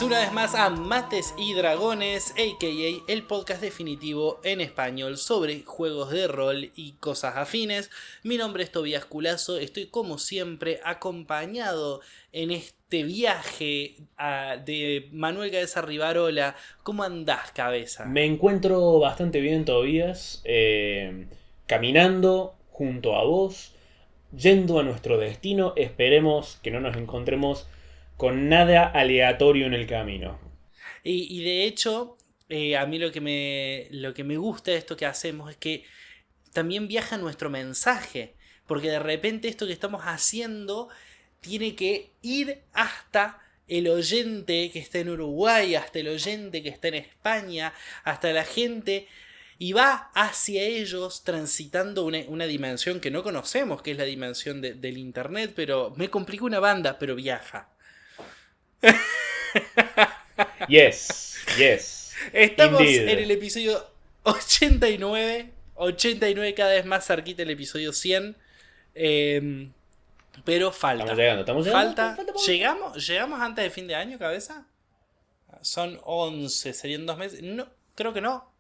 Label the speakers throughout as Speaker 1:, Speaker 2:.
Speaker 1: una vez más a Mates y Dragones, a.k.a. el podcast definitivo en español sobre juegos de rol y cosas afines. Mi nombre es Tobías Culazo, estoy como siempre acompañado en este viaje de Manuel Cabeza Rivarola. ¿Cómo andás, cabeza?
Speaker 2: Me encuentro bastante bien, Tobías, caminando junto a vos, yendo a nuestro destino. Esperemos que no nos encontremos con nada aleatorio en el camino.
Speaker 1: Y de hecho, a mí lo que me gusta de esto que hacemos es que también viaja nuestro mensaje. Porque de repente esto que estamos haciendo tiene que ir hasta el oyente que está en Uruguay, hasta el oyente que está en España, hasta la gente, y va hacia ellos transitando una dimensión que no conocemos, que es la dimensión del internet, pero me complica una banda, pero viaja.
Speaker 2: Yes,
Speaker 1: Estamos
Speaker 2: indeed.
Speaker 1: en el episodio 89 cada vez más cerquita del episodio 100. Pero falta.
Speaker 2: Estamos llegando.
Speaker 1: Falta. ¿Llegamos antes de fin de año, cabeza? Son 11, serían 2 meses. No, creo que no.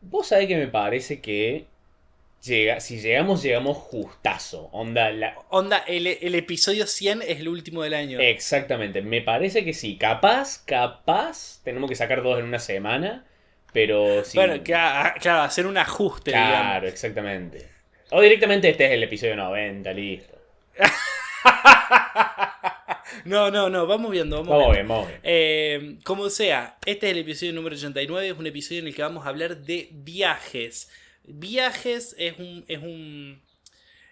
Speaker 2: Vos sabés que me parece que si llegamos justazo. Onda,
Speaker 1: El episodio 100 es el último del año.
Speaker 2: Exactamente, me parece que sí. Capaz, tenemos que sacar 2 en una semana. Pero sí.
Speaker 1: Bueno, claro, hacer un ajuste,
Speaker 2: Claro,
Speaker 1: digamos.
Speaker 2: exactamente. O directamente este es el episodio 90, listo.
Speaker 1: No, vamos viendo.
Speaker 2: Vamos bien.
Speaker 1: Como sea, este es el episodio número 89, es un episodio en el que vamos a hablar de viajes. Viajes es un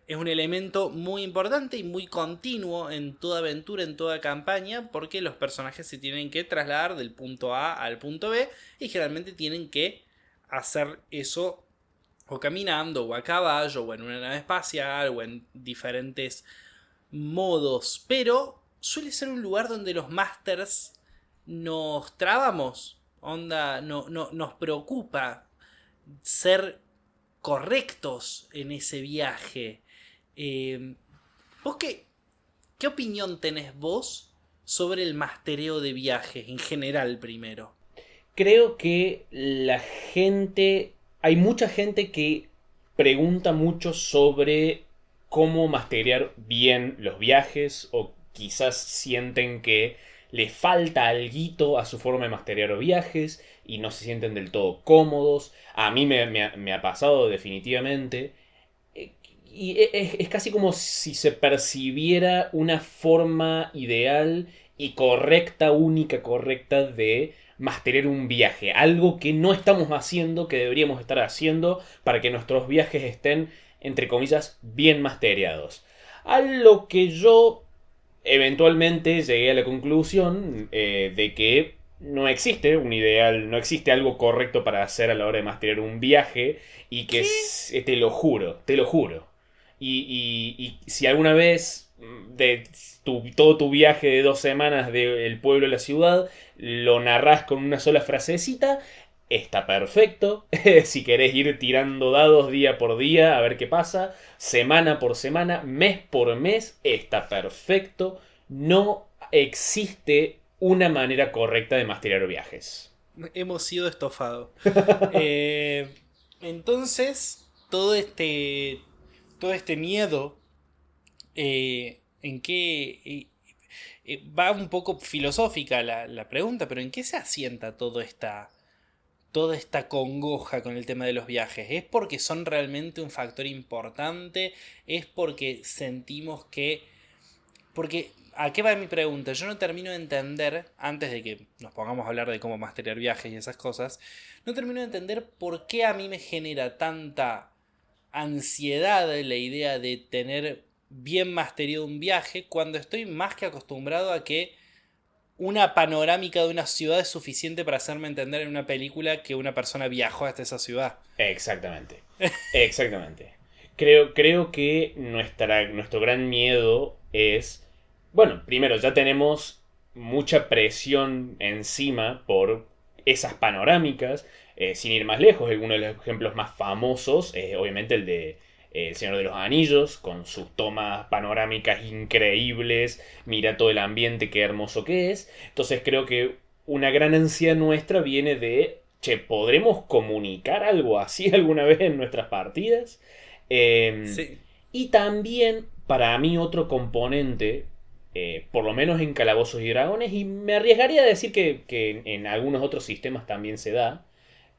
Speaker 1: elemento muy importante y muy continuo en toda aventura, en toda campaña, porque los personajes se tienen que trasladar del punto A al punto B y generalmente tienen que hacer eso o caminando, o a caballo, o en una nave espacial, o en diferentes modos. Pero suele ser un lugar donde los masters nos trabamos. Onda, nos preocupa ser correctos en ese viaje. ¿Vos qué opinión tenés vos sobre el mastereo de viajes en general primero?
Speaker 2: Creo que hay mucha gente que pregunta mucho sobre cómo masterear bien los viajes, o quizás sienten que le falta alguito a su forma de masterear viajes y no se sienten del todo cómodos. A mí me ha pasado definitivamente. Y es casi como si se percibiera una forma ideal y correcta, única, correcta de masterear un viaje. Algo que no estamos haciendo, que deberíamos estar haciendo para que nuestros viajes estén, entre comillas, bien mastereados. A lo que yo eventualmente llegué a la conclusión de que no existe un ideal, no existe algo correcto para hacer a la hora de masterear un viaje, y que te lo juro. Y si alguna vez de todo tu viaje de 2 semanas del pueblo a la ciudad lo narrás con una sola frasecita, está perfecto. Si querés ir tirando dados día por día a ver qué pasa, semana por semana, mes por mes, está perfecto. No existe una manera correcta de masterear viajes.
Speaker 1: Hemos sido estofados. Entonces, todo este miedo, ¿en qué? Va un poco filosófica la pregunta, pero ¿en qué se asienta toda esta congoja con el tema de los viajes? ¿Es porque son realmente un factor importante? ¿Es porque sentimos que...? Porque, ¿a qué va mi pregunta? Yo no termino de entender, antes de que nos pongamos a hablar de cómo masterear viajes y esas cosas, no termino de entender por qué a mí me genera tanta ansiedad la idea de tener bien mastereado un viaje cuando estoy más que acostumbrado a que una panorámica de una ciudad es suficiente para hacerme entender en una película que una persona viajó hasta esa ciudad.
Speaker 2: Exactamente. Creo que nuestro gran miedo es... Bueno, primero, ya tenemos mucha presión encima por esas panorámicas. Sin ir más lejos, uno de los ejemplos más famosos es obviamente el de El Señor de los Anillos, con sus tomas panorámicas increíbles. Mira todo el ambiente, qué hermoso que es. Entonces creo que una gran ansiedad nuestra viene de, che, ¿podremos comunicar algo así alguna vez en nuestras partidas?
Speaker 1: Sí.
Speaker 2: Y también, para mí, otro componente, por lo menos en Calabozos y Dragones, y me arriesgaría a decir que en algunos otros sistemas también se da,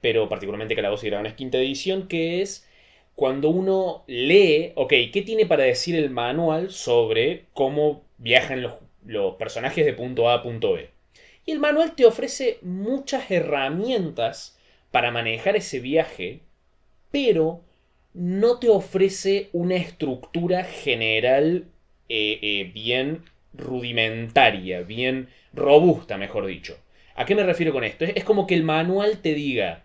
Speaker 2: pero particularmente Calabozos y Dragones quinta edición, que es cuando uno lee, ok, ¿qué tiene para decir el manual sobre cómo viajan los personajes de punto A a punto B? Y el manual te ofrece muchas herramientas para manejar ese viaje, pero no te ofrece una estructura general bien rudimentaria, bien robusta, mejor dicho. ¿A qué me refiero con esto? Es como que el manual te diga,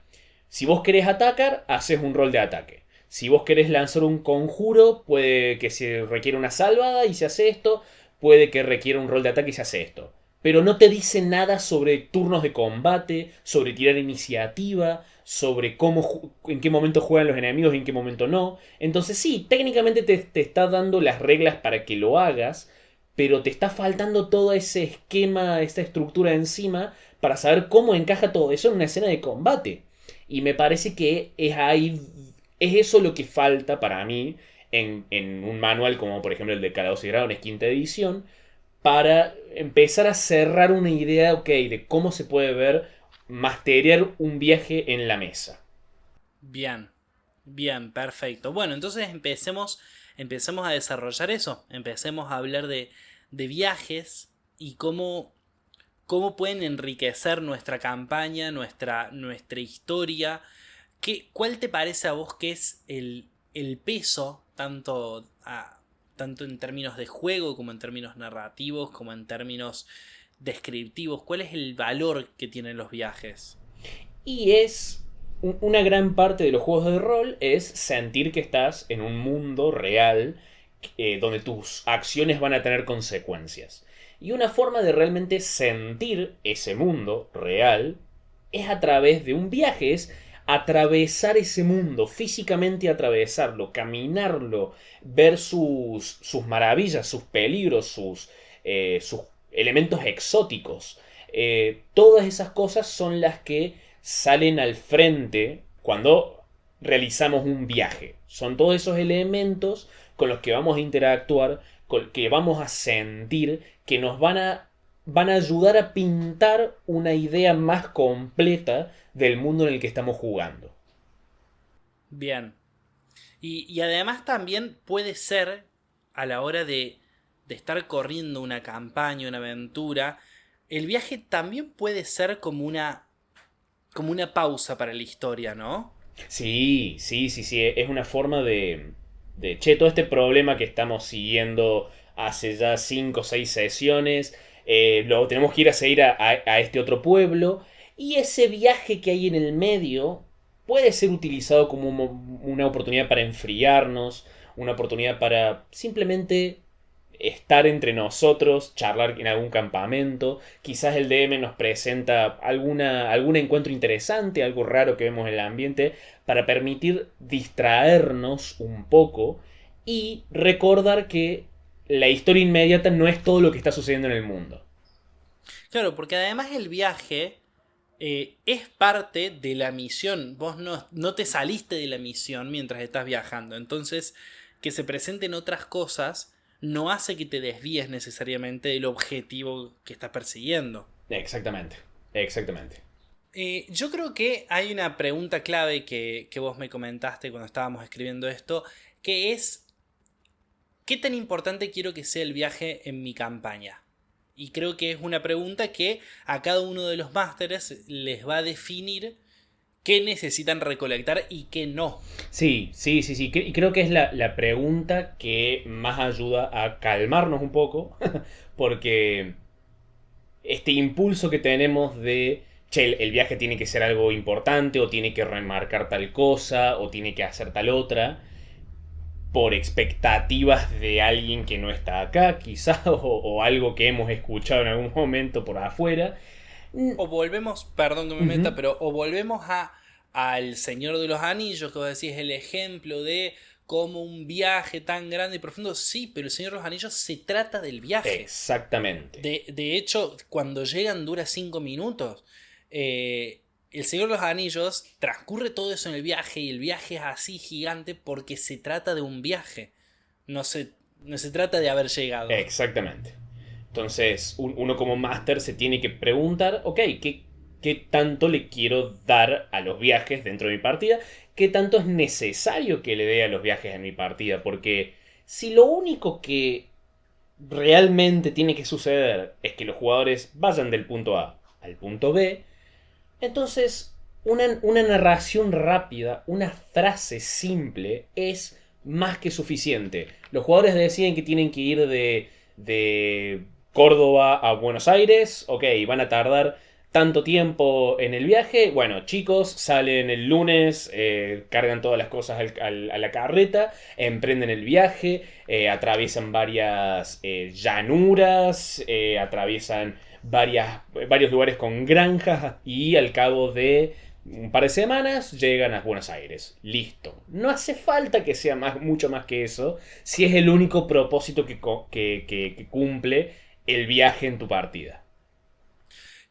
Speaker 2: si vos querés atacar, haces un rol de ataque. Si vos querés lanzar un conjuro, puede que se requiera una salvada y se hace esto, puede que requiera un rol de ataque y se hace esto. Pero no te dice nada sobre turnos de combate, sobre tirar iniciativa, sobre cómo, en qué momento juegan los enemigos y en qué momento no. Entonces sí, técnicamente te está dando las reglas para que lo hagas, pero te está faltando todo ese esquema, esta estructura encima para saber cómo encaja todo eso en una escena de combate. Y me parece que es ahí, es eso lo que falta para mí en un manual como por ejemplo el de Calabozos y Dragones quinta edición, para empezar a cerrar una idea, ok, de cómo se puede ver masterear un viaje en la mesa.
Speaker 1: Bien, bien, perfecto. Bueno, entonces empecemos a desarrollar eso. Empecemos a hablar de viajes y cómo pueden enriquecer nuestra campaña, nuestra historia. ¿Cuál te parece a vos que es el peso, tanto en términos de juego, como en términos narrativos, como en términos descriptivos? ¿Cuál es el valor que tienen los viajes?
Speaker 2: Y es una gran parte de los juegos de rol es sentir que estás en un mundo real donde tus acciones van a tener consecuencias. Y una forma de realmente sentir ese mundo real es a través de un viaje, es atravesar ese mundo, físicamente atravesarlo, caminarlo, ver sus maravillas, sus peligros, sus elementos exóticos. Todas esas cosas son las que salen al frente cuando realizamos un viaje. Son todos esos elementos con los que vamos a interactuar, con que vamos a sentir, que nos van a ayudar a pintar una idea más completa del mundo en el que estamos jugando.
Speaker 1: Bien. Y además también puede ser, a la hora de estar corriendo una campaña, una aventura, el viaje también puede ser como una pausa para la historia, ¿no?
Speaker 2: Sí, sí, sí, sí. Es una forma che, todo este problema que estamos siguiendo hace ya 5 o 6 sesiones, lo tenemos que ir a seguir a este otro pueblo. Y ese viaje que hay en el medio puede ser utilizado como una oportunidad para enfriarnos, una oportunidad para simplemente estar entre nosotros, charlar en algún campamento. Quizás el DM nos presenta algún encuentro interesante, algo raro que vemos en el ambiente, para permitir distraernos un poco y recordar que la historia inmediata no es todo lo que está sucediendo en el mundo.
Speaker 1: Claro, porque además el viaje es parte de la misión. Vos no te saliste de la misión mientras estás viajando. Entonces, que se presenten otras cosas no hace que te desvíes necesariamente del objetivo que estás persiguiendo.
Speaker 2: Exactamente, exactamente.
Speaker 1: Yo creo que hay una pregunta clave que vos me comentaste cuando estábamos escribiendo esto, que es: ¿qué tan importante quiero que sea el viaje en mi campaña? Y creo que es una pregunta que a cada uno de los másteres les va a definir qué necesitan recolectar y qué no.
Speaker 2: Sí, sí, sí, sí. Y creo que es la pregunta que más ayuda a calmarnos un poco, porque este impulso que tenemos de, che, el viaje tiene que ser algo importante, o tiene que remarcar tal cosa, o tiene que hacer tal otra, por expectativas de alguien que no está acá, quizá, o algo que hemos escuchado en algún momento por afuera.
Speaker 1: O volvemos, perdón que me meta,
Speaker 2: Ujú.
Speaker 1: pero o volvemos al Señor de los Anillos, que vos decís el ejemplo de como un viaje tan grande y profundo. Sí, pero El Señor de los Anillos se trata del viaje.
Speaker 2: Exactamente.
Speaker 1: De hecho, cuando llegan dura 5 minutos. El Señor de los Anillos transcurre todo eso en el viaje y el viaje es así gigante porque se trata de un viaje. No se trata de haber llegado.
Speaker 2: Exactamente. Entonces, uno como máster se tiene que preguntar, ok, ¿qué tanto le quiero dar a los viajes dentro de mi partida? ¿Qué tanto es necesario que le dé a los viajes en mi partida? Porque si lo único que realmente tiene que suceder es que los jugadores vayan del punto A al punto B, entonces una narración rápida, una frase simple es más que suficiente. Los jugadores deciden que tienen que ir de Córdoba a Buenos Aires, ok, van a tardar tanto tiempo en el viaje. Bueno, chicos, salen el lunes, cargan todas las cosas a la carreta, emprenden el viaje, atraviesan varias llanuras, atraviesan varios lugares con granjas y al cabo de un par de semanas llegan a Buenos Aires. Listo. No hace falta que sea mucho más que eso si es el único propósito que cumple el viaje en tu partida.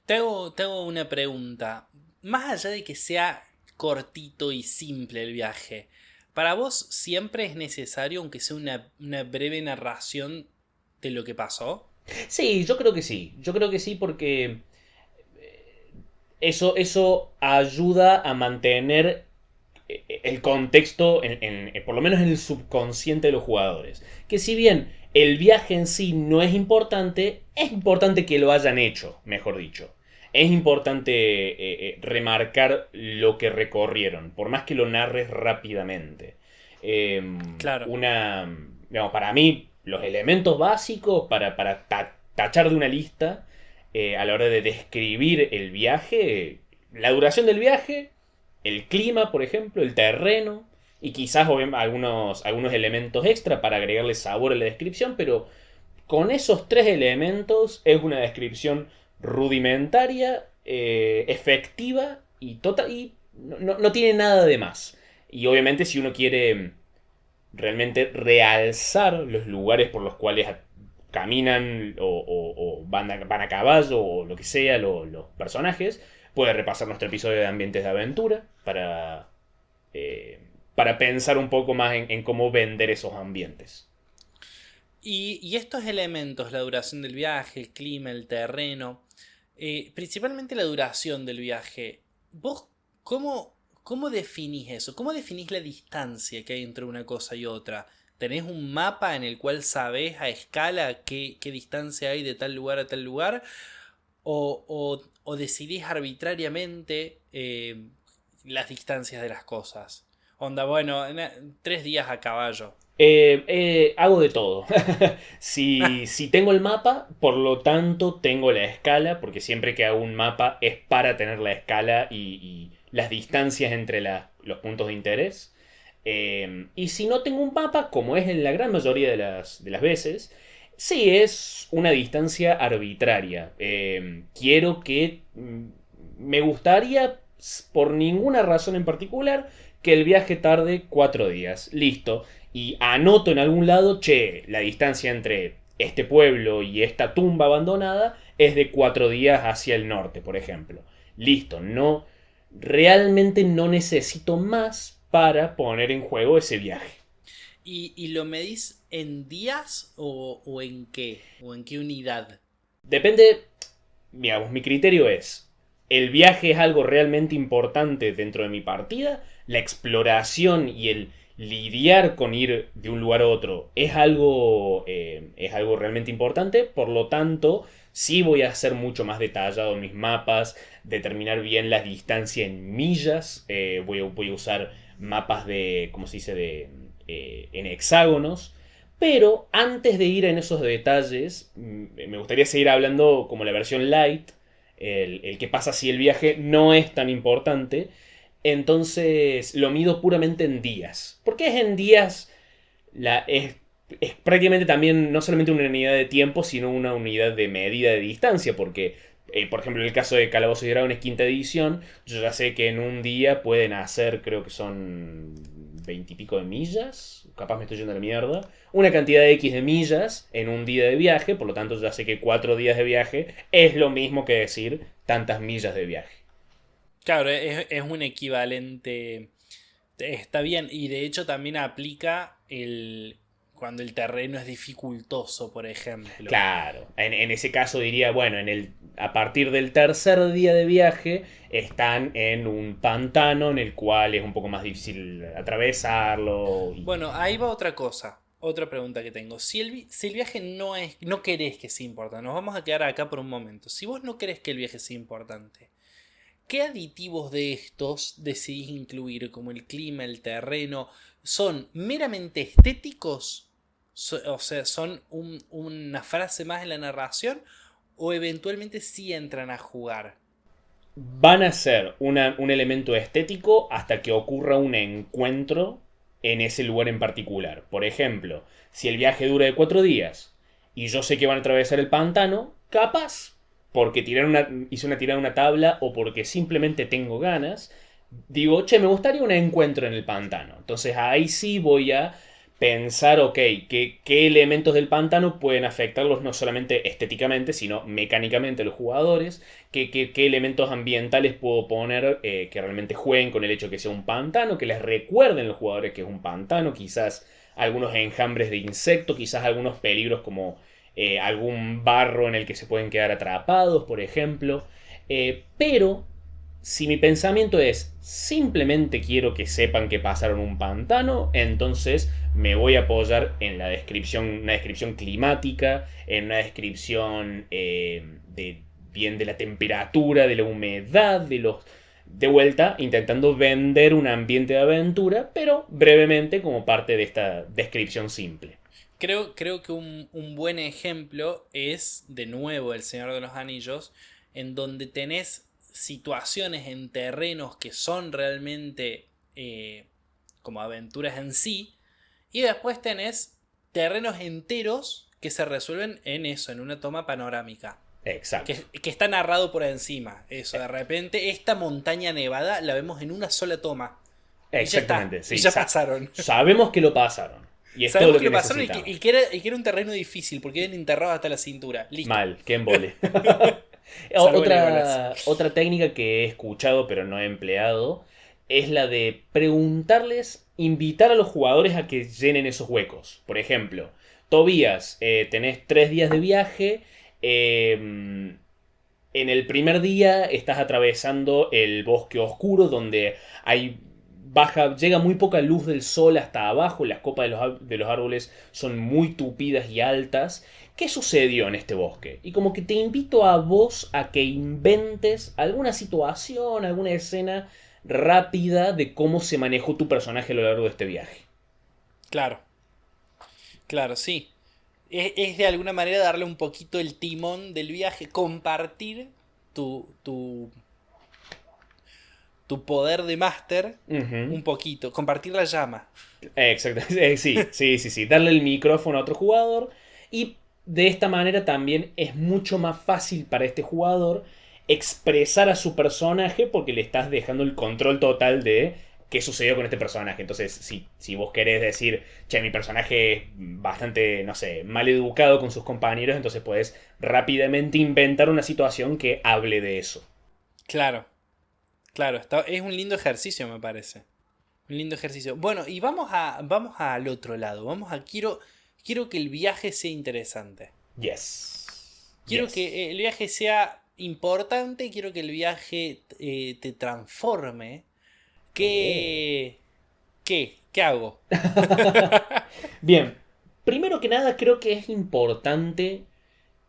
Speaker 1: Te hago una pregunta. Más allá de que sea cortito y simple el viaje, ¿para vos siempre es necesario, aunque sea una breve narración de lo que pasó?
Speaker 2: Sí, yo creo que sí. Yo creo que sí porque eso ayuda a mantener el contexto, por lo menos en el subconsciente de los jugadores. Que si bien el viaje en sí no es importante que lo hayan hecho, mejor dicho. Es importante remarcar lo que recorrieron, por más que lo narres rápidamente.
Speaker 1: Claro.
Speaker 2: Digamos, para mí, los elementos básicos para tachar de una lista a la hora de describir el viaje, la duración del viaje, el clima, por ejemplo, el terreno, y quizás algunos elementos extra para agregarle sabor a la descripción, pero con esos tres elementos es una descripción rudimentaria, efectiva y no tiene nada de más. Y obviamente si uno quiere realmente realzar los lugares por los cuales caminan o van a caballo o lo que sea los personajes, puede repasar nuestro episodio de ambientes de aventura para pensar un poco más en cómo vender esos ambientes.
Speaker 1: Y estos elementos, la duración del viaje, el clima, el terreno, principalmente la duración del viaje, ¿vos cómo definís eso? ¿Cómo definís la distancia que hay entre una cosa y otra? ¿Tenés un mapa en el cual sabés a escala qué distancia hay de tal lugar a tal lugar? ¿O decidís arbitrariamente las distancias de las cosas? Onda, bueno, 3 días a caballo.
Speaker 2: Hago de todo. Si tengo el mapa, por lo tanto tengo la escala, porque siempre que hago un mapa es para tener la escala y las distancias entre los puntos de interés. Y si no tengo un mapa, como es en la gran mayoría de las veces, sí es una distancia arbitraria. Quiero que... Me gustaría, por ninguna razón en particular, que el viaje tarde 4 días. Listo. Y anoto en algún lado, che, la distancia entre este pueblo y esta tumba abandonada es de 4 días hacia el norte, por ejemplo. Listo, realmente no necesito más para poner en juego ese viaje.
Speaker 1: ¿Y lo medís en días o en qué? ¿O en qué unidad?
Speaker 2: Depende, digamos, mi criterio es, ¿el viaje es algo realmente importante dentro de mi partida? ¿La exploración y el lidiar con ir de un lugar a otro es algo realmente importante? Por lo tanto, sí voy a ser mucho más detallado en mis mapas, determinar bien la distancia en millas, voy a usar mapas ¿cómo se dice?, en hexágonos. Pero antes de ir en esos detalles, me gustaría seguir hablando como la versión light, el que pasa si el viaje no es tan importante. Entonces lo mido puramente en días. ¿Por qué es en días? Es prácticamente también no solamente una unidad de tiempo, sino una unidad de medida de distancia. Porque, por ejemplo, en el caso de Calabozos y Dragones quinta edición, yo ya sé que en un día pueden hacer, creo que son 20 y pico de millas, capaz me estoy yendo a la mierda, una cantidad de X de millas en un día de viaje, por lo tanto ya sé que 4 días de viaje es lo mismo que decir tantas millas de viaje.
Speaker 1: Claro, es un equivalente. Está bien, y de hecho también aplica cuando el terreno es dificultoso, por ejemplo.
Speaker 2: Claro, en ese caso diría, bueno, a partir del tercer día de viaje están en un pantano en el cual es un poco más difícil atravesarlo.
Speaker 1: Bueno, ahí va otra cosa, otra pregunta que tengo. Si el viaje no querés que sea importante, nos vamos a quedar acá por un momento. Si vos no querés que el viaje sea importante, ¿qué aditivos de estos decidís incluir, como el clima, el terreno? ¿Son meramente estéticos? O sea, ¿son una frase más en la narración? ¿O eventualmente sí entran a jugar?
Speaker 2: Van a ser un elemento estético hasta que ocurra un encuentro en ese lugar en particular. Por ejemplo, si el viaje dura de 4 días y yo sé que van a atravesar el pantano, capaz, porque hice una tirada en una tabla o porque simplemente tengo ganas, digo, che, me gustaría un encuentro en el pantano. Entonces ahí sí voy a pensar, ok, qué elementos del pantano pueden afectarlos no solamente estéticamente, sino mecánicamente a los jugadores, qué elementos ambientales puedo poner que realmente jueguen con el hecho de que sea un pantano, que les recuerden a los jugadores que es un pantano, quizás algunos enjambres de insectos, quizás algunos peligros como algún barro en el que se pueden quedar atrapados, por ejemplo. Pero si mi pensamiento es simplemente quiero que sepan que pasaron un pantano, entonces me voy a apoyar en una descripción climática, en una descripción de la temperatura, de la humedad, de vuelta, intentando vender un ambiente de aventura, pero brevemente como parte de esta descripción simple.
Speaker 1: Creo que un buen ejemplo es, de nuevo, El Señor de los Anillos, en donde tenés situaciones en terrenos que son realmente como aventuras en sí, y después tenés terrenos enteros que se resuelven en eso, en una toma panorámica.
Speaker 2: Exacto.
Speaker 1: Que está narrado por encima. Eso, de repente, esta montaña nevada la vemos en una sola toma.
Speaker 2: Exactamente,
Speaker 1: Y ya está,
Speaker 2: sí.
Speaker 1: y ya pasaron.
Speaker 2: Sabemos que lo pasaron. Y es
Speaker 1: Sabemos
Speaker 2: todo lo
Speaker 1: que
Speaker 2: que
Speaker 1: lo pasaron
Speaker 2: necesitamos.
Speaker 1: y que era un terreno difícil porque vienen enterrados hasta la cintura. Listo.
Speaker 2: Mal, que embole.
Speaker 1: Salvo Legolas.
Speaker 2: Otra técnica que he escuchado pero no he empleado es la de preguntarles, invitar a los jugadores a que llenen esos huecos. Por ejemplo, Tobías, tenés 3 días de viaje. En el primer día estás atravesando el bosque oscuro donde llega muy poca luz del sol hasta abajo, las copas de los árboles son muy tupidas y altas. ¿Qué sucedió en este bosque? Y como que te invito a vos a que inventes alguna situación, alguna escena rápida de cómo se manejó tu personaje a lo largo de este viaje.
Speaker 1: Claro, claro, sí. Es de alguna manera darle un poquito el timón del viaje, compartir tu poder de máster un poquito, compartir la llama.
Speaker 2: Exacto, sí. Darle el micrófono a otro jugador y de esta manera también es mucho más fácil para este jugador expresar a su personaje porque le estás dejando el control total de qué sucedió con este personaje. Entonces, si vos querés decir, che, mi personaje es bastante, no sé, mal educado con sus compañeros, entonces podés rápidamente inventar una situación que hable de eso.
Speaker 1: Claro, claro, es un lindo ejercicio, me parece. Un lindo ejercicio. Bueno, y vamos al otro lado. Quiero que el viaje sea interesante.
Speaker 2: Yes.
Speaker 1: Quiero
Speaker 2: Yes.
Speaker 1: que el viaje sea importante, quiero que el viaje te transforme. ¿Qué hago?
Speaker 2: Bien, primero que nada creo que es importante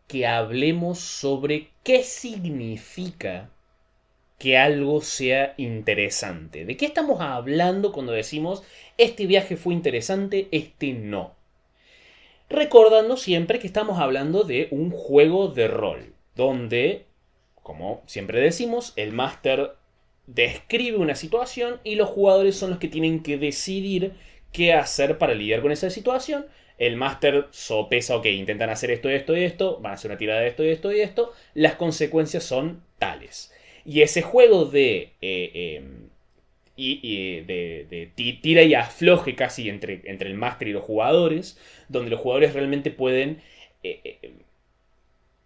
Speaker 2: que hablemos sobre qué significa que algo sea interesante. ¿De qué estamos hablando cuando decimos este viaje fue interesante, este no? Recordando siempre que estamos hablando de un juego de rol, donde, como siempre decimos, el máster describe una situación y los jugadores son los que tienen que decidir qué hacer para lidiar con esa situación. El máster sopesa, ok, intentan hacer esto, esto y esto, van a hacer una tirada de esto y esto y esto, las consecuencias son tales. Y ese juego de y tira y afloje casi entre el máster y los jugadores, donde los jugadores realmente pueden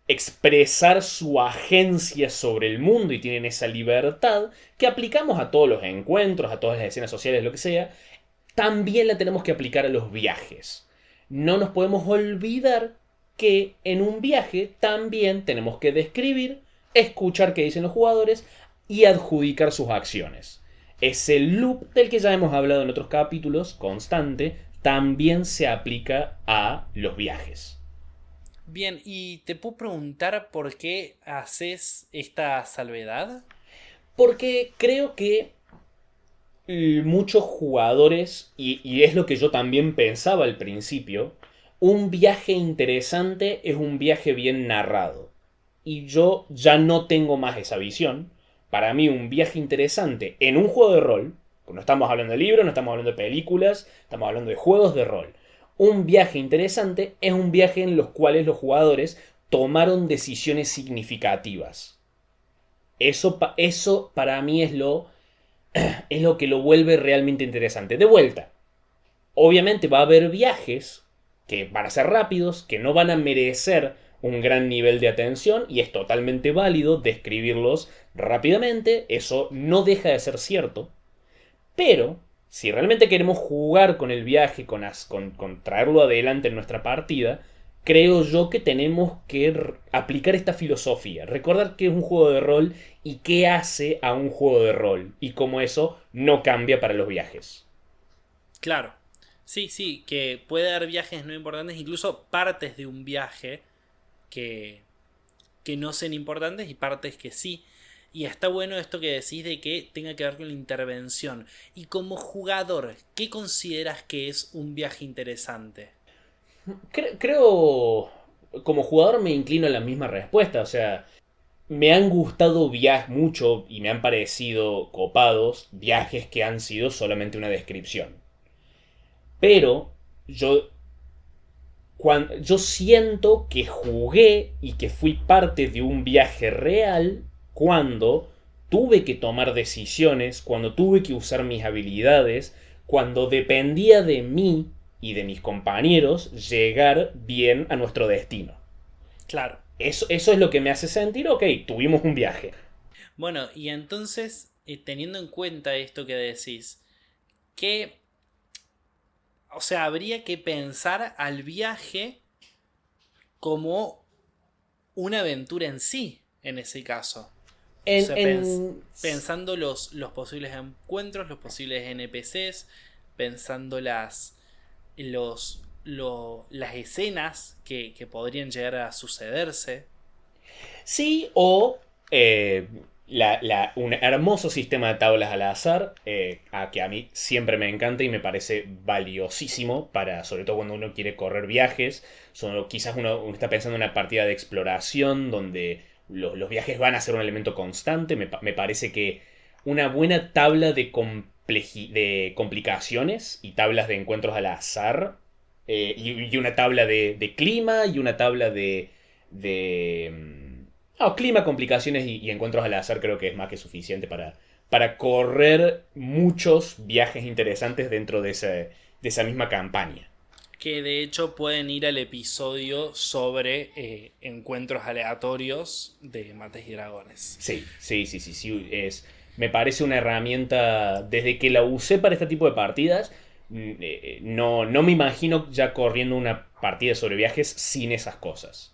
Speaker 2: expresar su agencia sobre el mundo y tienen esa libertad que aplicamos a todos los encuentros, a todas las escenas sociales, lo que sea. También la tenemos que aplicar a los viajes. No nos podemos olvidar que en un viaje también tenemos que describir, escuchar qué dicen los jugadores y adjudicar sus acciones. Ese loop del que ya hemos hablado en otros capítulos, constante, también se aplica a los viajes.
Speaker 1: Bien, ¿y te puedo preguntar por qué haces esta salvedad?
Speaker 2: Porque creo que muchos jugadores, y es lo que yo también pensaba al principio, un viaje interesante es un viaje bien narrado. Y yo ya no tengo más esa visión. Para mí un viaje interesante en un juego de rol, pues no estamos hablando de libros, no estamos hablando de películas, estamos hablando de juegos de rol. Un viaje interesante es un viaje en los cuales los jugadores tomaron decisiones significativas. Eso para mí es lo que lo vuelve realmente interesante. De vuelta, obviamente va a haber viajes que van a ser rápidos, que no van a merecer un gran nivel de atención y es totalmente válido describirlos rápidamente. Eso no deja de ser cierto. Pero si realmente queremos jugar con el viaje, con traerlo adelante en nuestra partida, creo yo que tenemos que aplicar esta filosofía. Recordar que es un juego de rol y qué hace a un juego de rol. Y cómo eso no cambia para los viajes.
Speaker 1: Claro. Sí, que puede haber viajes no importantes, incluso partes de un viaje que no sean importantes y partes que sí. Y está bueno esto que decís de que tenga que ver con la intervención. Y como jugador, ¿qué consideras que es un viaje interesante?
Speaker 2: Creo, como jugador me inclino a la misma respuesta. O sea, me han gustado mucho y me han parecido copados viajes que han sido solamente una descripción. Pero yo siento que jugué y que fui parte de un viaje real cuando tuve que tomar decisiones, cuando tuve que usar mis habilidades, cuando dependía de mí y de mis compañeros llegar bien a nuestro destino.
Speaker 1: Claro.
Speaker 2: Eso es lo que me hace sentir, ok, tuvimos un viaje.
Speaker 1: Bueno, y entonces, teniendo en cuenta esto que decís, que, o sea, habría que pensar al viaje como una aventura en sí, en ese caso. Pensando los posibles encuentros, los posibles NPCs, pensando las escenas que podrían llegar a sucederse.
Speaker 2: Sí, o un hermoso sistema de tablas al azar, que a mí siempre me encanta y me parece valiosísimo, sobre todo cuando uno quiere correr viajes. Quizás uno está pensando en una partida de exploración donde los viajes van a ser un elemento constante. Me parece que una buena tabla de complicaciones y tablas de encuentros al azar, y una tabla de clima y una tabla de clima, complicaciones y encuentros al azar, creo que es más que suficiente para correr muchos viajes interesantes dentro de esa misma campaña.
Speaker 1: Que de hecho pueden ir al episodio sobre encuentros aleatorios de Mates y Dragones.
Speaker 2: Sí. Me parece una herramienta, desde que la usé para este tipo de partidas, no me imagino ya corriendo una partida sobre viajes sin esas cosas.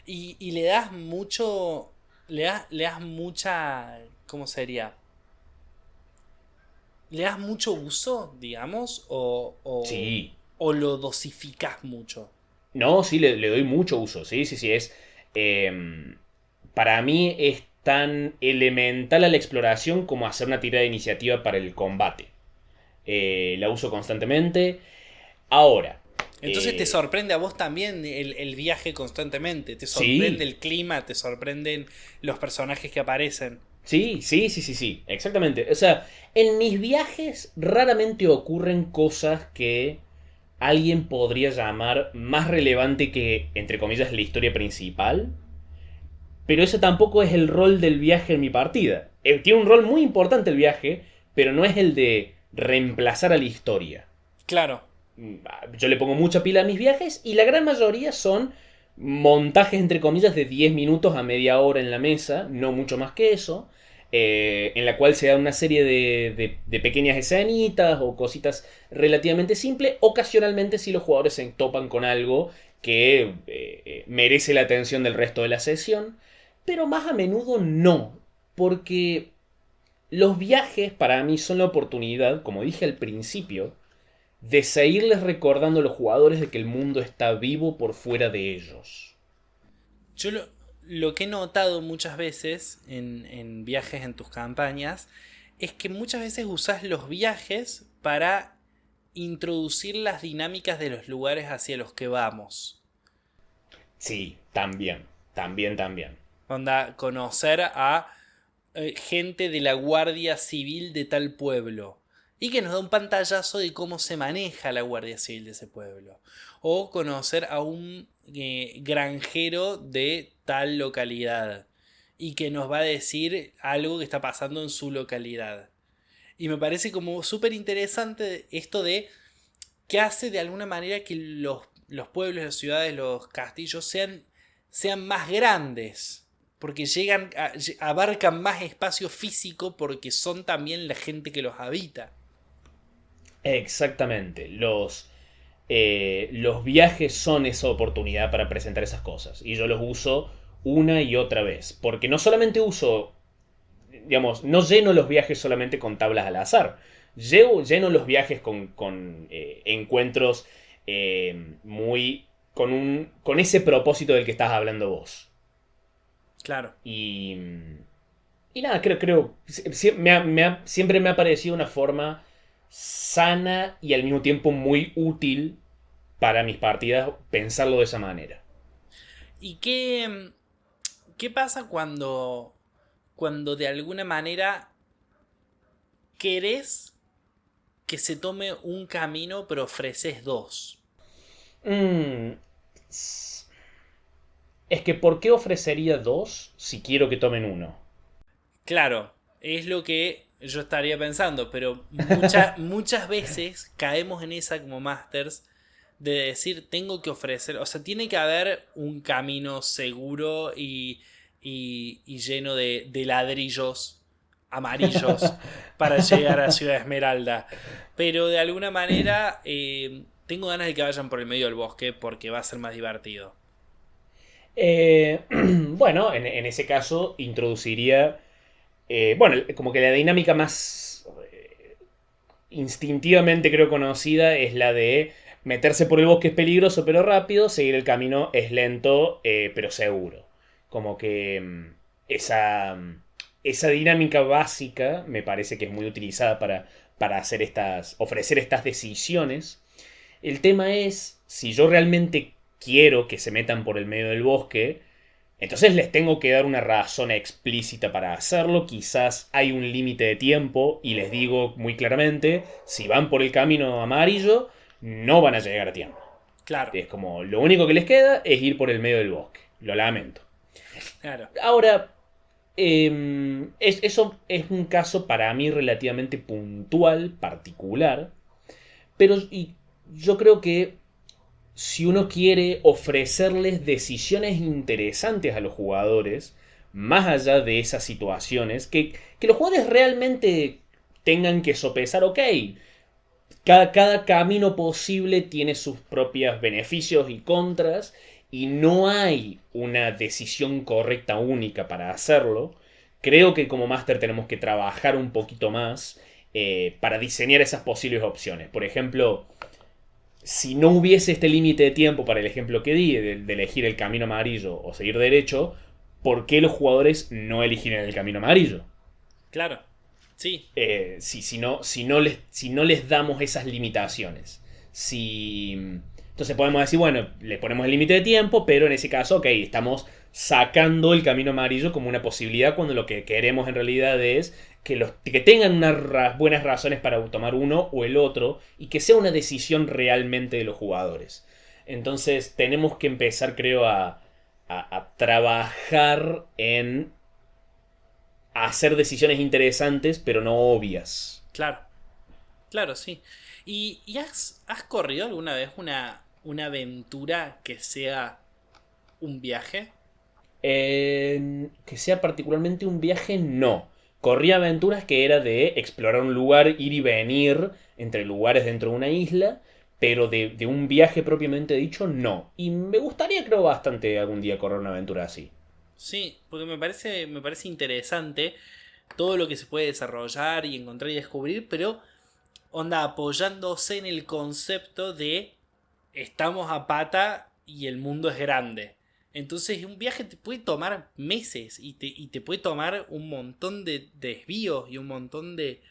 Speaker 1: Y le das mucho. Le das mucha. ¿Cómo sería? ¿Le das mucho uso, digamos?
Speaker 2: Sí.
Speaker 1: ¿O lo dosificas mucho?
Speaker 2: No, sí, le doy mucho uso. Sí. Para mí es tan elemental a la exploración como hacer una tirada de iniciativa para el combate. La uso constantemente. Ahora.
Speaker 1: Entonces te sorprende a vos también el viaje constantemente. Te sorprende el clima, te sorprenden los personajes que aparecen.
Speaker 2: Sí, exactamente. O sea, en mis viajes raramente ocurren cosas que alguien podría llamar más relevante que, entre comillas, la historia principal. Pero ese tampoco es el rol del viaje en mi partida. Tiene un rol muy importante el viaje, pero no es el de reemplazar a la historia.
Speaker 1: Claro.
Speaker 2: Yo le pongo mucha pila a mis viajes y la gran mayoría son montajes, entre comillas, de 10 minutos a media hora en la mesa, no mucho más que eso, en la cual se da una serie de pequeñas escenitas o cositas relativamente simples. Ocasionalmente si los jugadores se topan con algo que merece la atención del resto de la sesión, pero más a menudo no, porque los viajes para mí son la oportunidad, como dije al principio, de seguirles recordando a los jugadores de que el mundo está vivo por fuera de ellos.
Speaker 1: Yo lo que he notado muchas veces en viajes en tus campañas es que muchas veces usás los viajes para introducir las dinámicas de los lugares hacia los que vamos.
Speaker 2: Sí, también.
Speaker 1: Onda, conocer a gente de la Guardia Civil de tal pueblo. Y que nos da un pantallazo de cómo se maneja la Guardia Civil de ese pueblo. O conocer a un granjero de tal localidad. Y que nos va a decir algo que está pasando en su localidad. Y me parece como súper interesante esto de que hace de alguna manera que los pueblos, las ciudades, los castillos sean más grandes. Porque abarcan más espacio físico porque son también la gente que los habita.
Speaker 2: Exactamente. Los viajes son esa oportunidad para presentar esas cosas. Y yo los uso una y otra vez. Porque no solamente uso, digamos, no lleno los viajes solamente con tablas al azar. Lleno los viajes con encuentros muy... con ese propósito del que estás hablando vos.
Speaker 1: Claro.
Speaker 2: Y nada, creo siempre me ha parecido una forma sana y al mismo tiempo muy útil para mis partidas pensarlo de esa manera.
Speaker 1: ¿Y qué pasa cuando de alguna manera querés que se tome un camino pero ofreces dos?
Speaker 2: Es que ¿por qué ofrecería dos si quiero que tomen uno?
Speaker 1: Claro, es lo que yo estaría pensando, pero muchas veces caemos en esa como masters de decir tengo que ofrecer, o sea, tiene que haber un camino seguro y lleno de ladrillos amarillos para llegar a Ciudad Esmeralda, pero de alguna manera tengo ganas de que vayan por el medio del bosque porque va a ser más divertido.
Speaker 2: Bueno, en ese caso introduciría, bueno, como que la dinámica más instintivamente creo conocida es la de meterse por el bosque es peligroso pero rápido, seguir el camino es lento pero seguro. Como que esa dinámica básica me parece que es muy utilizada para ofrecer estas decisiones. El tema es, si yo realmente quiero que se metan por el medio del bosque, entonces les tengo que dar una razón explícita para hacerlo. Quizás hay un límite de tiempo y les digo muy claramente, si van por el camino amarillo, no van a llegar a tiempo.
Speaker 1: Claro.
Speaker 2: Es como, lo único que les queda es ir por el medio del bosque. Lo lamento.
Speaker 1: Claro.
Speaker 2: Ahora, eso es un caso para mí relativamente puntual, particular, pero yo creo que si uno quiere ofrecerles decisiones interesantes a los jugadores, más allá de esas situaciones, que los jugadores realmente tengan que sopesar, ok, cada camino posible tiene sus propios beneficios y contras, y no hay una decisión correcta única para hacerlo. Creo que como máster tenemos que trabajar un poquito más para diseñar esas posibles opciones. Por ejemplo, si no hubiese este límite de tiempo para el ejemplo que di, de elegir el camino amarillo o seguir derecho, ¿por qué los jugadores no elegirían el camino amarillo?
Speaker 1: Claro, sí.
Speaker 2: Si no les damos esas limitaciones. Entonces podemos decir, bueno, le ponemos el límite de tiempo, pero en ese caso, ok, estamos sacando el camino amarillo como una posibilidad cuando lo que queremos en realidad es que tengan unas buenas razones para tomar uno o el otro y que sea una decisión realmente de los jugadores. Entonces tenemos que empezar, creo, a trabajar en hacer decisiones interesantes pero no obvias.
Speaker 1: Claro, claro, sí. ¿Y has corrido alguna vez una aventura que sea un viaje?
Speaker 2: Que sea particularmente un viaje, no. Corrí aventuras que era de explorar un lugar, ir y venir entre lugares dentro de una isla, pero de un viaje propiamente dicho, no. Y me gustaría, creo, bastante algún día correr una aventura así.
Speaker 1: Sí, porque me parece interesante todo lo que se puede desarrollar y encontrar y descubrir, pero onda apoyándose en el concepto de estamos a pata y el mundo es grande. Entonces un viaje te puede tomar meses y te puede tomar un montón de desvíos y un montón de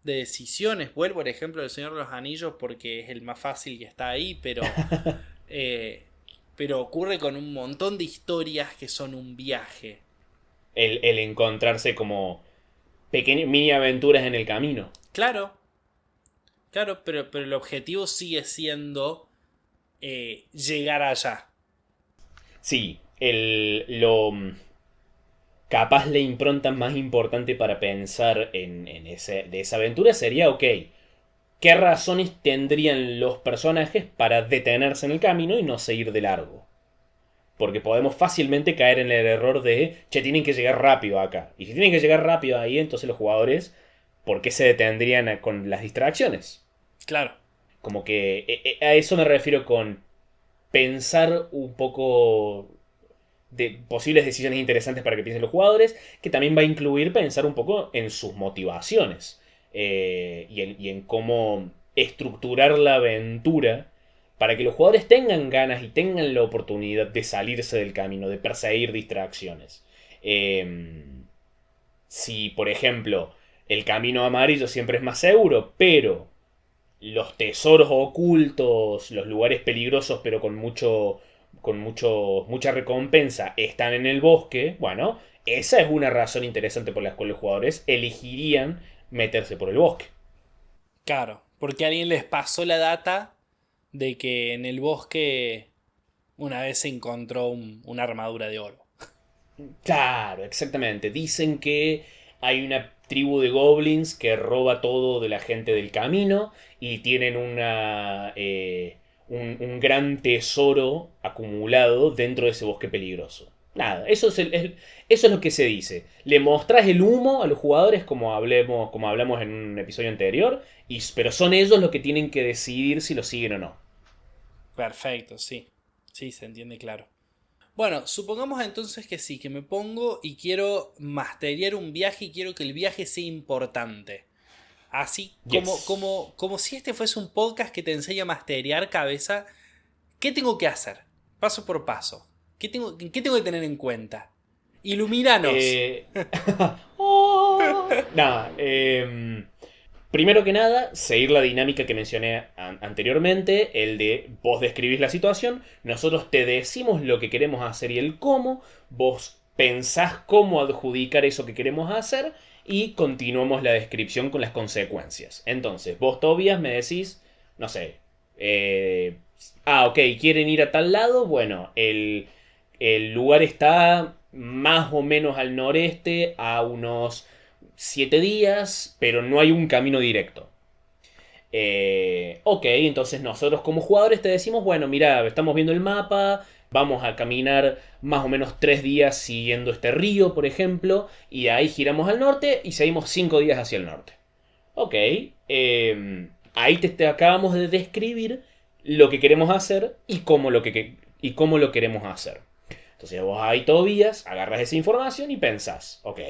Speaker 1: decisiones. Vuelvo al ejemplo del Señor de los Anillos porque es el más fácil que está ahí, eh, pero ocurre con un montón de historias que son un viaje.
Speaker 2: El encontrarse como pequeñas mini aventuras en el camino.
Speaker 1: Claro, claro, pero el objetivo sigue siendo llegar allá.
Speaker 2: Sí, lo capaz la impronta más importante para pensar de esa aventura sería, ok, ¿qué razones tendrían los personajes para detenerse en el camino y no seguir de largo? Porque podemos fácilmente caer en el error de, che, tienen que llegar rápido acá. Y si tienen que llegar rápido ahí, entonces los jugadores, ¿por qué se detendrían con las distracciones?
Speaker 1: Claro,
Speaker 2: Como que a eso me refiero con pensar un poco de posibles decisiones interesantes para que piensen los jugadores, que también va a incluir pensar un poco en sus motivaciones y en cómo estructurar la aventura para que los jugadores tengan ganas y tengan la oportunidad de salirse del camino, de perseguir distracciones. Si, por ejemplo, el camino amarillo siempre es más seguro, pero los tesoros ocultos, los lugares peligrosos, pero mucha recompensa, están en el bosque, bueno, esa es una razón interesante por la cual los jugadores elegirían meterse por el bosque.
Speaker 1: claro. Porque alguien les pasó la data de que en el bosque una vez se encontró una armadura de oro.
Speaker 2: Claro, exactamente. Dicen que hay una tribu de goblins que roba todo de la gente del camino y tienen un gran tesoro acumulado dentro de ese bosque peligroso. Nada, eso es lo que se dice. Le mostrás el humo a los jugadores como hablamos en un episodio anterior, pero son ellos los que tienen que decidir si lo siguen o no.
Speaker 1: Perfecto, sí. Sí, se entiende claro. Bueno, supongamos entonces que sí, que me pongo y quiero masterear un viaje y quiero que el viaje sea importante. Así
Speaker 2: Yes.
Speaker 1: como si este fuese un podcast que te enseña a masterear cabeza, ¿qué tengo que hacer? Paso por paso. ¿Qué tengo que tener en cuenta? Ilumínanos.
Speaker 2: Eh... Nada, primero que nada, seguir la dinámica que mencioné anteriormente, el de vos describís la situación, nosotros te decimos lo que queremos hacer y el cómo, vos pensás cómo adjudicar eso que queremos hacer y continuamos la descripción con las consecuencias. Entonces, vos, Tobias, me decís, no sé, ok, quieren ir a tal lado, bueno, el lugar está más o menos al noreste, a unos 7 días, pero no hay un camino directo. Ok, entonces nosotros como jugadores te decimos, bueno, mira, estamos viendo el mapa, vamos a caminar más o menos 3 días siguiendo este río, por ejemplo, y de ahí giramos al norte y seguimos 5 días hacia el norte. Ok, ahí te acabamos de describir lo que queremos hacer y cómo lo queremos hacer. Entonces vos ahí, Tobías, agarras esa información y pensás, ok,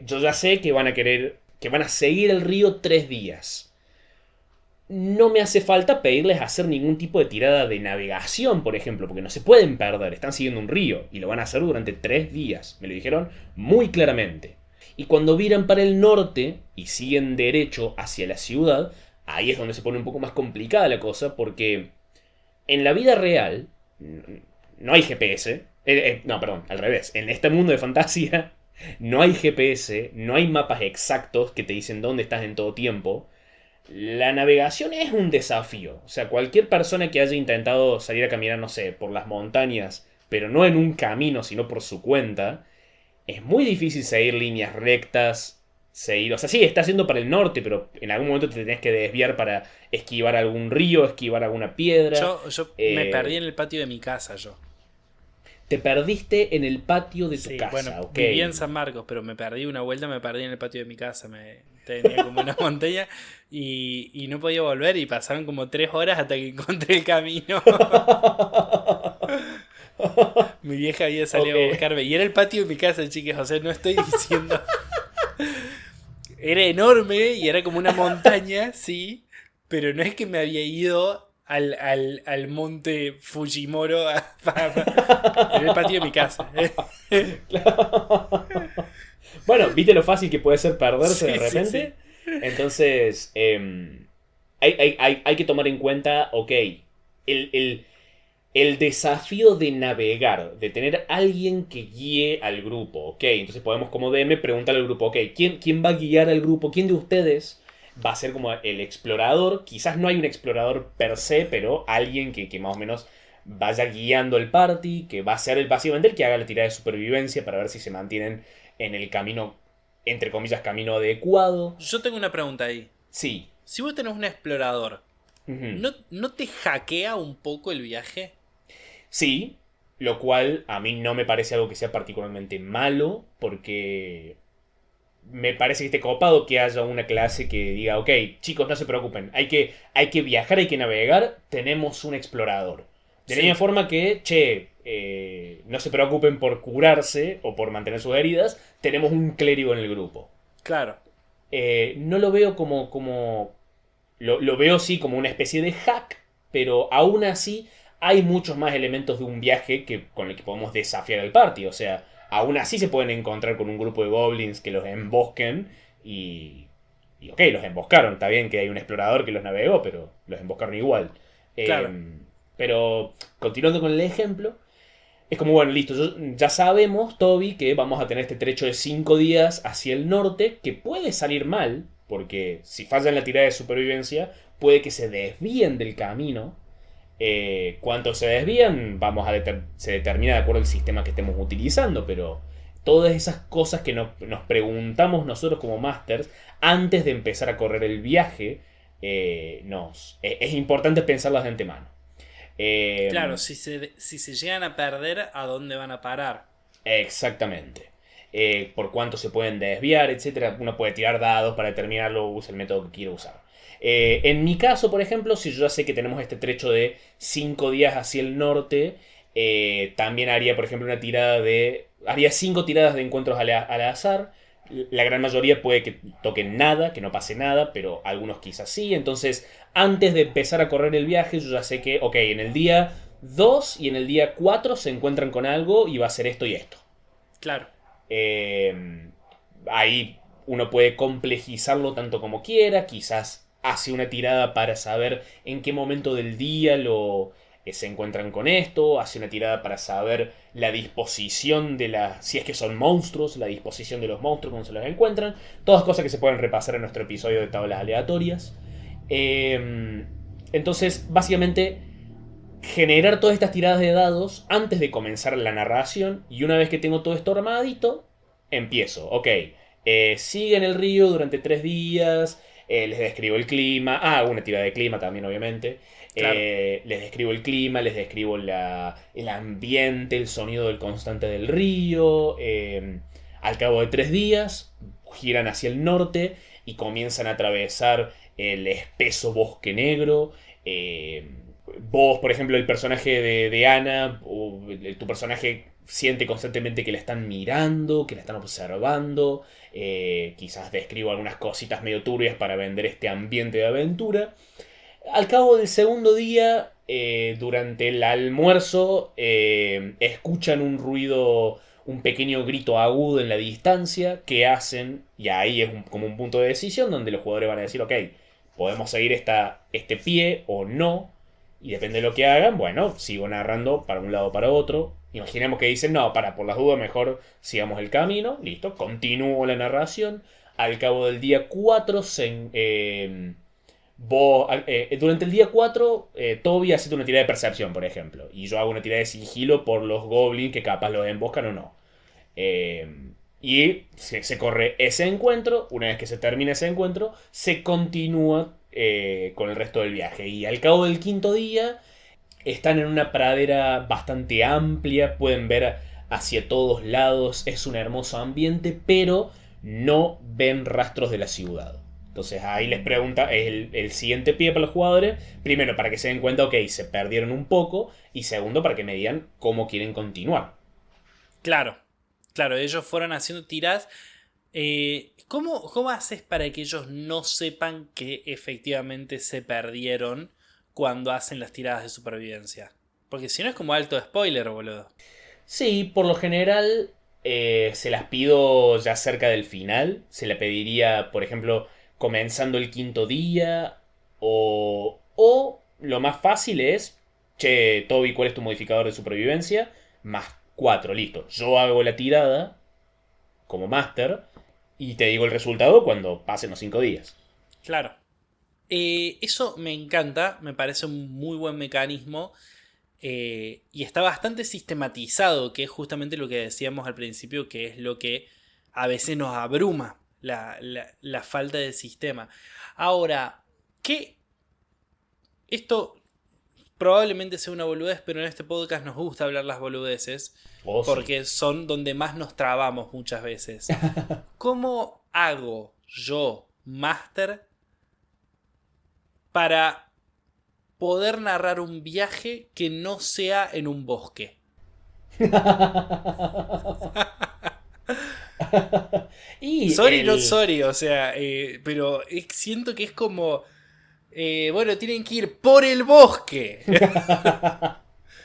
Speaker 2: yo ya sé que van a seguir el río 3 días. No me hace falta pedirles hacer ningún tipo de tirada de navegación, por ejemplo, porque no se pueden perder, están siguiendo un río y lo van a hacer durante 3 días. Me lo dijeron muy claramente. Y cuando viran para el norte y siguen derecho hacia la ciudad, ahí es donde se pone un poco más complicada la cosa, porque en la vida real no hay GPS. No, perdón, al revés. En este mundo de fantasía no hay GPS, no hay mapas exactos que te dicen dónde estás en todo tiempo. La navegación es un desafío. O sea, cualquier persona que haya intentado salir a caminar, no sé, por las montañas, pero no en un camino, sino por su cuenta, es muy difícil seguir líneas rectas seguir. O sea, sí, estás yendo para el norte, pero en algún momento te tenés que desviar para esquivar algún río, esquivar alguna piedra.
Speaker 1: Yo me perdí en el patio de mi casa, yo.
Speaker 2: Te perdiste en el patio de tu
Speaker 1: Sí, bueno,
Speaker 2: casa, ok.
Speaker 1: vivía en San Marcos, pero me perdí una vuelta, me perdí en el patio de mi casa. Tenía como una montaña y no podía volver y pasaron como 3 horas hasta que encontré el camino. Mi vieja había salido
Speaker 2: Ok.
Speaker 1: a buscarme y era el patio de mi casa, chicas. O sea, no estoy diciendo. Era enorme y era como una montaña, sí, pero no es que me había ido al monte Fujimoro en el patio de mi casa.
Speaker 2: Bueno, ¿viste lo fácil que puede ser perderse de
Speaker 1: Sí, sí, sí.
Speaker 2: repente? Entonces, hay que tomar en cuenta, ok, el, el- el desafío de navegar, de tener alguien que guíe al grupo, ok. Entonces podemos como DM preguntarle al grupo, ok, ¿quién va a guiar al grupo? ¿Quién de ustedes va a ser como el explorador? Quizás no hay un explorador per se, pero alguien que más o menos vaya guiando el party, que va a ser básicamente el que haga la tirada de supervivencia para ver si se mantienen en el camino, entre comillas, camino adecuado.
Speaker 1: Yo tengo una pregunta ahí.
Speaker 2: Sí.
Speaker 1: Si vos tenés un explorador,
Speaker 2: Ujú.
Speaker 1: ¿no te hackea un poco el viaje?
Speaker 2: Sí, lo cual a mí no me parece algo que sea particularmente malo, porque me parece que esté copado que haya una clase que diga, ok, chicos, no se preocupen, hay que viajar, hay que navegar, tenemos un explorador. De la misma
Speaker 1: Sí,
Speaker 2: forma que, che, no se preocupen por curarse o por mantener sus heridas, tenemos un clérigo en el grupo.
Speaker 1: claro,
Speaker 2: No lo veo como lo veo sí como una especie de hack, pero aún así hay muchos más elementos de un viaje con el que podemos desafiar al party. O sea, aún así se pueden encontrar con un grupo de goblins que los embosquen y ok, los emboscaron. Está bien que hay un explorador que los navegó, pero los emboscaron igual.
Speaker 1: claro.
Speaker 2: Pero continuando con el ejemplo, es como, bueno, listo, ya sabemos, Toby, que vamos a tener este trecho de 5 días hacia el norte, que puede salir mal, porque si fallan la tirada de supervivencia, puede que se desvíen del camino. Cuánto se desvían, se determina de acuerdo al sistema que estemos utilizando, pero todas esas cosas que nos preguntamos nosotros como masters antes de empezar a correr el viaje, es importante pensarlas de antemano.
Speaker 1: Claro,
Speaker 2: Eh,
Speaker 1: si se llegan a perder, ¿a dónde van a parar?
Speaker 2: Exactamente. Por cuánto se pueden desviar, etcétera. Uno puede tirar dados para determinarlo, usa el método que quiera usar. En mi caso, por ejemplo, si yo ya sé que tenemos este trecho de 5 días hacia el norte, también haría, por ejemplo, una tirada de. Haría 5 tiradas de encuentros al azar. La gran mayoría puede que toquen nada, que no pase nada, pero algunos quizás sí. Entonces, antes de empezar a correr el viaje, yo ya sé que, ok, en el día 2 y en el día 4 se encuentran con algo y va a ser esto y esto.
Speaker 1: Claro,
Speaker 2: Eh, Ahí uno puede complejizarlo tanto como quiera, quizás hace una tirada para saber en qué momento del día se encuentran con esto, hace una tirada para saber la disposición si es que son monstruos, la disposición de los monstruos cuando se los encuentran, todas cosas que se pueden repasar en nuestro episodio de tablas aleatorias. Entonces, básicamente generar todas estas tiradas de dados antes de comenzar la narración. Y una vez que tengo todo esto armadito, empiezo. Ok, siguen el río durante 3 días. Les describo el clima. Ah, una tirada de clima también, obviamente.
Speaker 1: claro.
Speaker 2: Les describo el clima, les describo el ambiente, el sonido del constante del río. Al cabo de 3 días, giran hacia el norte y comienzan a atravesar el espeso bosque negro. Vos, por ejemplo, el personaje de Ana, o tu personaje siente constantemente que la están mirando, que la están observando. Quizás describo algunas cositas medio turbias para vender este ambiente de aventura. Al cabo del segundo día, durante el almuerzo, escuchan un ruido, un pequeño grito agudo en la distancia que hacen, y ahí es como un punto de decisión donde los jugadores van a decir, ok, podemos seguir este pie o no, y depende de lo que hagan, bueno, sigo narrando para un lado o para otro. Imaginemos que dicen, no, por las dudas mejor sigamos el camino, listo, continúo la narración. Al cabo del día 4 durante el día 4, Toby hace una tirada de percepción, por ejemplo. Y yo hago una tirada de sigilo por los goblins que capaz los emboscan o no. Eh, Y se corre ese encuentro. Una vez que se termina ese encuentro, se continúa con el resto del viaje. Y al cabo del quinto día, están en una pradera bastante amplia. Pueden ver hacia todos lados. Es un hermoso ambiente, pero no ven rastros de la ciudad. Entonces ahí les pregunta, es el siguiente pie para los jugadores. Primero, para que se den cuenta, ok, se perdieron un poco. Y segundo, para que me digan cómo quieren continuar.
Speaker 1: Claro, claro, ellos fueron haciendo tiradas. ¿Cómo haces para que ellos no sepan que efectivamente se perdieron cuando hacen las tiradas de supervivencia? Porque si no es como alto spoiler, boludo.
Speaker 2: Sí, por lo general se las pido ya cerca del final. Se la pediría, por ejemplo, comenzando el quinto día. O lo más fácil es, che, Toby, ¿cuál es tu modificador de supervivencia? Más 4, listo. Yo hago la tirada como máster y te digo el resultado cuando pasen los 5 días.
Speaker 1: Claro. Eso me encanta, me parece un muy buen mecanismo. Y está bastante sistematizado, que es justamente lo que decíamos al principio, que es lo que a veces nos abruma, la falta de sistema. Ahora, ¿qué? Esto probablemente sea una boludez, pero en este podcast nos gusta hablar las boludeces,
Speaker 2: Oh, sí.
Speaker 1: porque son donde más nos trabamos muchas veces. ¿Cómo hago yo, máster, para poder narrar un viaje que no sea en un bosque?
Speaker 2: Y
Speaker 1: Sorry, not
Speaker 2: el...
Speaker 1: sorry, o sea, pero siento que es como, bueno, tienen que ir por el bosque.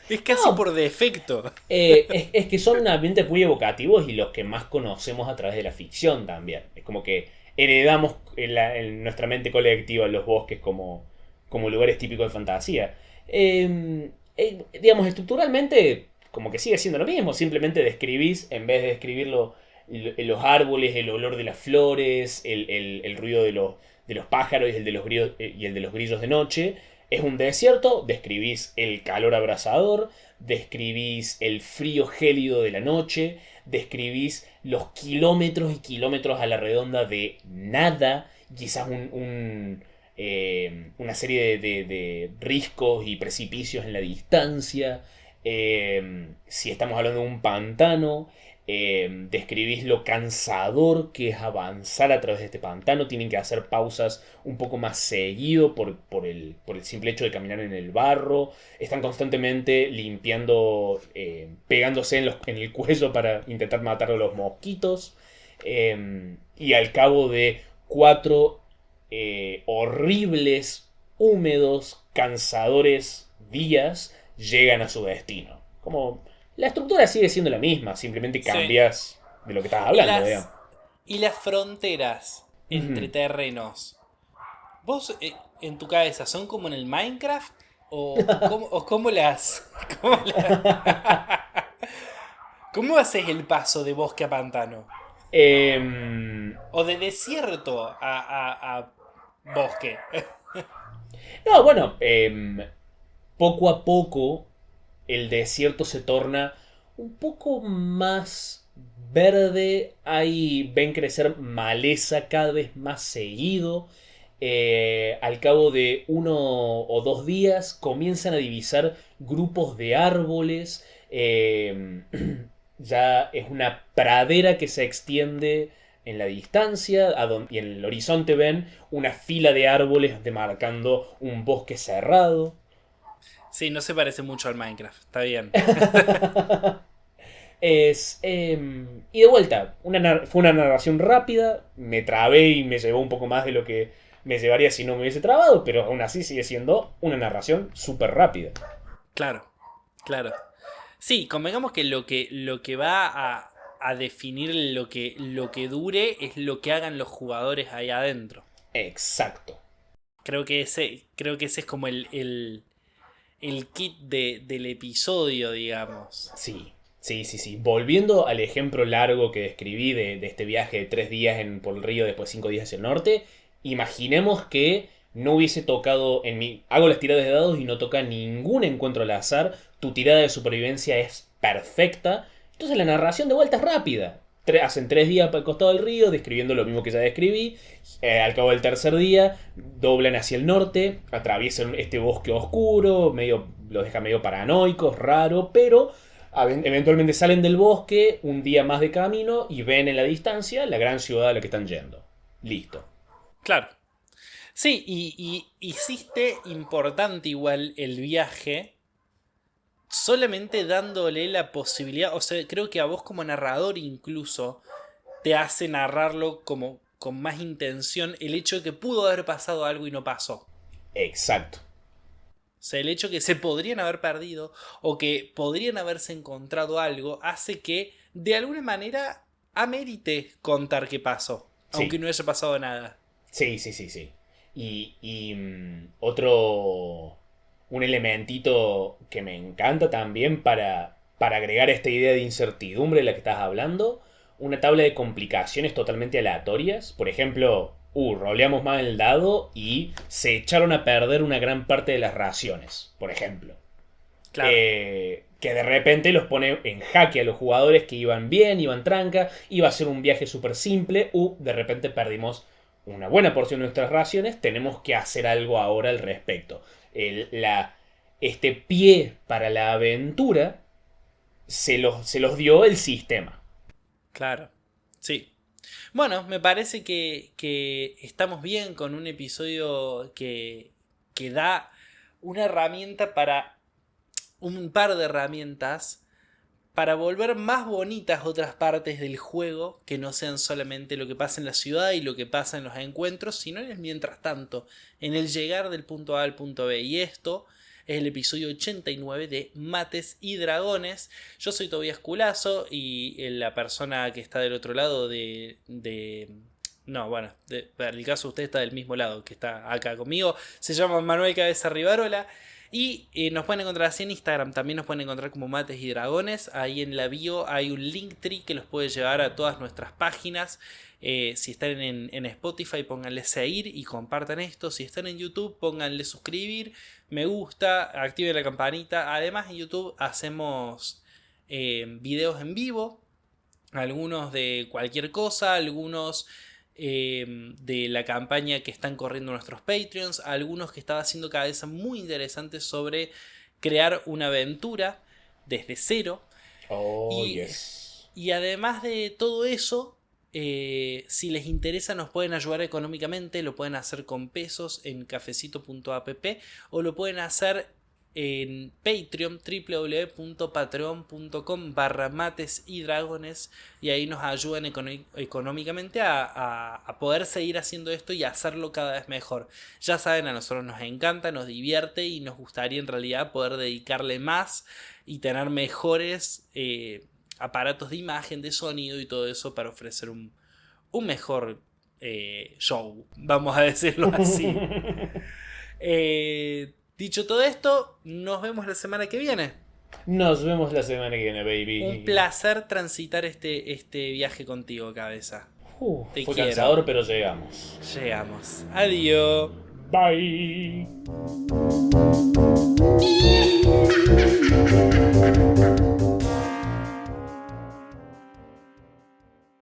Speaker 1: Es casi
Speaker 2: No,
Speaker 1: por defecto.
Speaker 2: es que son ambientes muy evocativos y los que más conocemos a través de la ficción también. Es como que heredamos en nuestra mente colectiva los bosques como lugares típicos de fantasía. Digamos, estructuralmente, como que sigue siendo lo mismo. Simplemente describís, en vez de describir los árboles, el olor de las flores, el ruido de los pájaros y y el de los grillos de noche. Es un desierto, describís el calor abrasador, describís el frío gélido de la noche, describís los kilómetros y kilómetros a la redonda de nada, quizás una serie de riscos y precipicios en la distancia. Si estamos hablando de un pantano, describís lo cansador que es avanzar a través de este pantano. Tienen que hacer pausas un poco más seguido por el simple hecho de caminar en el barro. Están constantemente limpiando, pegándose en el cuello para intentar matar a los mosquitos. Y al cabo de 4 horribles, húmedos, cansadores días, llegan a su destino. Como la estructura sigue siendo la misma, simplemente
Speaker 1: Sí.
Speaker 2: cambias de lo que estás
Speaker 1: Y
Speaker 2: hablando, digamos.
Speaker 1: las fronteras entre
Speaker 2: Ujú.
Speaker 1: terrenos, ¿vos en tu cabeza son como en el Minecraft? ¿O cómo las... ¿Cómo haces el paso de bosque a pantano?
Speaker 2: Em,
Speaker 1: O de desierto a bosque.
Speaker 2: no, bueno, poco a poco el desierto se torna un poco más verde. Ahí ven crecer maleza cada vez más seguido. Al cabo de 1 o 2 días comienzan a divisar grupos de árboles. Ya es una pradera que se extiende en la distancia y en el horizonte ven una fila de árboles demarcando un bosque cerrado.
Speaker 1: Sí, no se parece mucho al Minecraft. Está bien.
Speaker 2: Y de vuelta, fue una narración rápida, me trabé y me llevó un poco más de lo que me llevaría si no me hubiese trabado, pero aún así sigue siendo una narración súper rápida.
Speaker 1: Claro, claro. Sí, convengamos que lo que va a definir lo que dure es lo que hagan los jugadores ahí adentro.
Speaker 2: Exacto.
Speaker 1: Creo que ese es como el kit del episodio, digamos.
Speaker 2: Sí, sí, sí, sí. Volviendo al ejemplo largo que describí de este viaje de 3 días por el río, después 5 días hacia el norte, imaginemos que no hubiese tocado en mi... Hago las tiradas de dados y no toca ningún encuentro al azar. Tu tirada de supervivencia es perfecta. Entonces la narración de vuelta es rápida. hacen 3 días para el costado del río, describiendo lo mismo que ya describí. Al cabo del tercer día, doblan hacia el norte, atraviesan este bosque oscuro, los deja medio paranoicos, raro, pero eventualmente salen del bosque, un día más de camino, y ven en la distancia la gran ciudad a la que están yendo. Listo.
Speaker 1: Claro. Sí, y hiciste importante igual el viaje, solamente dándole la posibilidad, o sea, creo que a vos como narrador incluso te hace narrarlo como con más intención el hecho de que pudo haber pasado algo y no pasó.
Speaker 2: Exacto.
Speaker 1: O sea, el hecho de que se podrían haber perdido o que podrían haberse encontrado algo hace que de alguna manera amerite contar qué pasó,
Speaker 2: Sí.
Speaker 1: aunque no haya pasado nada.
Speaker 2: Sí. Y un elementito que me encanta también para agregar esta idea de incertidumbre de la que estás hablando, una tabla de complicaciones totalmente aleatorias. Por ejemplo, roleamos mal el dado y se echaron a perder una gran parte de las raciones, por ejemplo.
Speaker 1: Claro.
Speaker 2: Que de repente los pone en jaque a los jugadores que iban bien, iban tranca, iba a ser un viaje súper simple, de repente perdimos una buena porción de nuestras raciones, tenemos que hacer algo ahora al respecto. Este pie para la aventura se los dio el sistema.
Speaker 1: Claro, sí. Bueno, me parece que estamos bien con un episodio que da una herramienta para un par de herramientas para volver más bonitas otras partes del juego que no sean solamente lo que pasa en la ciudad y lo que pasa en los encuentros, sino en el mientras tanto, en el llegar del punto A al punto B. Y esto es el episodio 89 de Mates y Dragones. Yo soy Tobías Culazo y la persona que está del otro lado no, bueno, para el caso usted está del mismo lado que está acá conmigo, se llama Manuel Cabeza Rivarola. Y nos pueden encontrar así en Instagram. También nos pueden encontrar como Mates y Dragones. Ahí en la bio hay un Linktree que los puede llevar a todas nuestras páginas. Si están en Spotify, pónganle seguir y compartan esto. Si están en YouTube, pónganle suscribir, me gusta, activen la campanita. Además en YouTube hacemos videos en vivo. Algunos de cualquier cosa, algunos de la campaña que están corriendo nuestros Patreons, algunos que estaba haciendo cada vez muy interesantes sobre crear una aventura desde cero. Y además de todo eso, si les interesa nos pueden ayudar económicamente, lo pueden hacer con pesos en cafecito.app o lo pueden hacer en Patreon, www.patreon.com/mates y dragones, y ahí nos ayudan económicamente a poder seguir haciendo esto y hacerlo cada vez mejor. Ya saben, a nosotros nos encanta, nos divierte y nos gustaría en realidad poder dedicarle más y tener mejores aparatos de imagen, de sonido y todo eso para ofrecer un mejor show, vamos a decirlo así. Dicho todo esto, nos vemos la semana que viene.
Speaker 2: Nos vemos la semana que viene, baby.
Speaker 1: Un placer transitar este viaje contigo, Cabeza. Te
Speaker 2: Fue
Speaker 1: quiero.
Speaker 2: cansador, pero llegamos.
Speaker 1: Llegamos. Adiós.
Speaker 2: Bye.